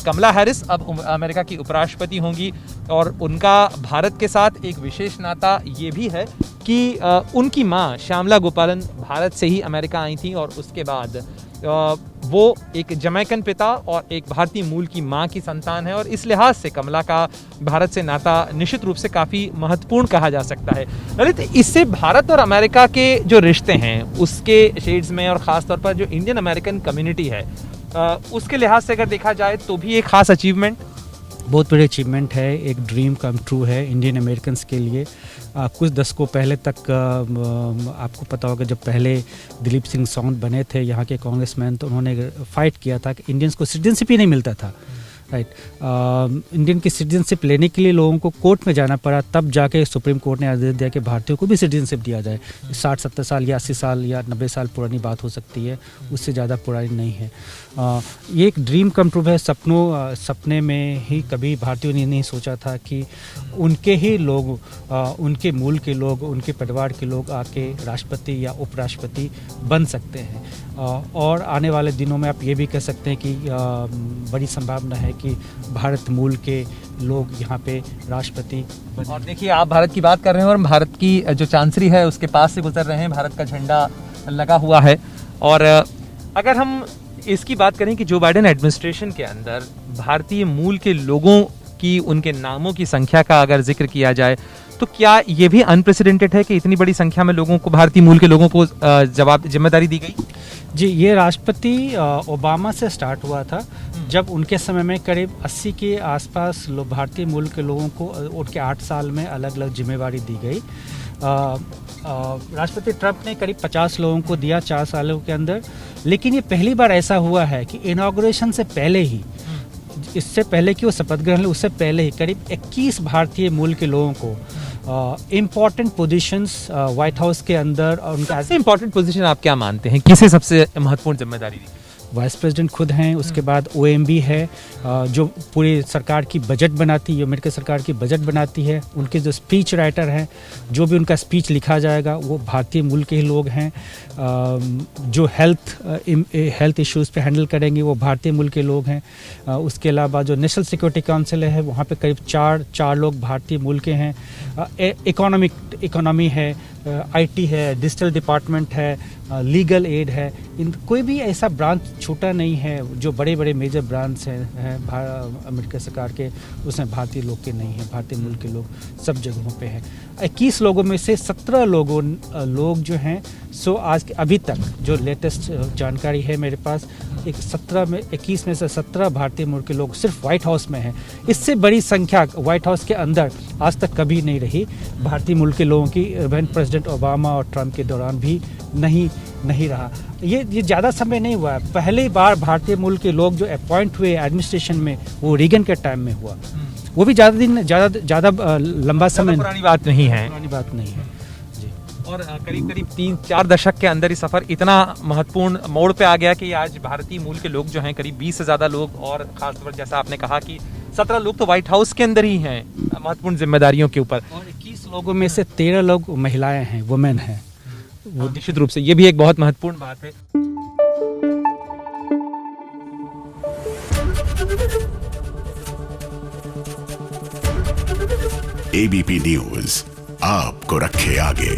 कमला Harris अब America की उपराष्ट्रपति होंगी और उनका भारत के साथ एक विशेष नाता ये भी है कि उनकी माँ श्यामला गोपालन भारत से ही अमेरिका आई थी और उसके बाद वो एक जमैकन पिता और एक भारतीय मूल की मां की संतान है और इस लिहाज से कमला का भारत से नाता निश्चित रूप से काफ़ी महत्वपूर्ण कहा जा सकता है। ललित, इससे भारत और अमेरिका के जो रिश्ते हैं उसके शेड्स में और ख़ास तौर पर जो इंडियन अमेरिकन कम्युनिटी है उसके लिहाज से अगर देखा जाए तो भी एक ख़ास अचीवमेंट, बहुत बड़ी अचीवमेंट है, एक ड्रीम कम ट्रू है इंडियन अमेरिकन्स के लिए। कुछ दशकों पहले तक आपको पता होगा जब पहले दिलीप सिंह सावंत बने थे यहाँ के कांग्रेसमैन, तो उन्होंने फाइट किया था कि इंडियंस को सिटीजनशिप ही नहीं मिलता था। राइट, इंडियन की सिटीजनशिप लेने के लिए लोगों को कोर्ट में जाना पड़ा, तब जाके सुप्रीम कोर्ट ने आदेश दिया कि भारतीयों को भी सिटीजनशिप दिया जाए। 60-70 साल या 80 साल या 90 साल पुरानी बात हो सकती है, उससे ज़्यादा पुरानी नहीं है। ये एक ड्रीम कम ट्रू है। सपने में ही कभी भारतीयों ने नहीं सोचा था कि उनके ही लोग, उनके मूल के लोग, उनके परिवार के लोग आके राष्ट्रपति या उपराष्ट्रपति बन सकते हैं। और आने वाले दिनों में आप ये भी कह सकते हैं कि बड़ी संभावना है कि भारत मूल के लोग यहाँ पे राष्ट्रपति। और देखिए, आप भारत की बात कर रहे हैं और भारत की जो चांसरी है उसके पास से गुजर रहे हैं, भारत का झंडा लगा हुआ है। और अगर हम इसकी बात करें कि जो बाइडेन एडमिनिस्ट्रेशन के अंदर भारतीय मूल के लोगों की, उनके नामों की संख्या का अगर जिक्र किया जाए तो क्या ये भी अनप्रेसिडेंटेड है कि इतनी बड़ी संख्या में लोगों को, भारतीय मूल के लोगों को जिम्मेदारी दी गई? जी, ये राष्ट्रपति ओबामा से स्टार्ट हुआ था, जब उनके समय में करीब 80 के आसपास भारतीय मूल के लोगों को उनके 8 साल में अलग अलग जिम्मेवारी दी गई। राष्ट्रपति ट्रंप ने करीब 50 लोगों को दिया 4 सालों के अंदर, लेकिन ये पहली बार ऐसा हुआ है कि इनॉग्रेशन से पहले ही, इससे पहले कि वो शपथ ग्रहण ले उससे पहले ही करीब 21 भारतीय मूल के लोगों को इम्पॉर्टेंट पोजीशंस व्हाइट हाउस के अंदर। और उनका इम्पॉर्टेंट पोजीशन आप क्या मानते हैं, किसे सबसे महत्वपूर्ण जिम्मेदारी दी? वाइस प्रेसिडेंट खुद हैं, उसके बाद OMB है जो पूरी सरकार की बजट बनाती है, अमेरिका सरकार की बजट बनाती है। उनके जो स्पीच राइटर हैं, जो भी उनका स्पीच लिखा जाएगा वो भारतीय मूल के ही लोग हैं। जो हेल्थ इश्यूज़ पे हैंडल करेंगे वो भारतीय मूल के लोग हैं। उसके अलावा जो नेशनल सिक्योरिटी काउंसिल है वहाँ पे करीब चार लोग भारतीय मूल के हैं। इकोनॉमी है, IT है, डिजिटल डिपार्टमेंट है, लीगल एड है। कोई भी ऐसा ब्रांच छोटा नहीं है जो बड़े बड़े मेजर ब्रांच हैं अमेरिका सरकार के, उसमें भारतीय लोग के नहीं हैं। भारतीय मूल के लोग सब जगहों पे हैं। 21 लोगों में से 17 लोग जो हैं, सो आज अभी तक जो लेटेस्ट जानकारी है मेरे पास, 21 में से 17 भारतीय मूल के लोग सिर्फ व्हाइट हाउस में हैं। इससे बड़ी संख्या व्हाइट हाउस के अंदर आज तक कभी नहीं रही भारतीय मूल के लोगों की। इवन प्रेसिडेंट ओबामा और ट्रंप के दौरान भी नहीं रहा। ये ज़्यादा समय नहीं हुआ। पहली बार भारतीय मूल के लोग जो अपॉइंट हुए एडमिनिस्ट्रेशन में वो रीगन के टाइम में हुआ। वो भी ज़्यादा लंबा समय, पुरानी बात नहीं है। जी। और करीब 3-4 दशक के अंदर ये सफ़र इतना महत्वपूर्ण मोड़ पे आ गया कि आज भारतीय मूल के लोग जो हैं करीब 20 से ज़्यादा लोग, और खासतौर पर जैसा आपने कहा कि 17 लोग तो व्हाइट हाउस के अंदर ही हैं महत्वपूर्ण जिम्मेदारियों के ऊपर, और 21 लोगों में से 13 लोग महिलाएं हैं, वुमेन हैं। वो निश्चित रूप से ये भी एक बहुत महत्वपूर्ण बात है। ABP न्यूज़ आपको रखे आगे।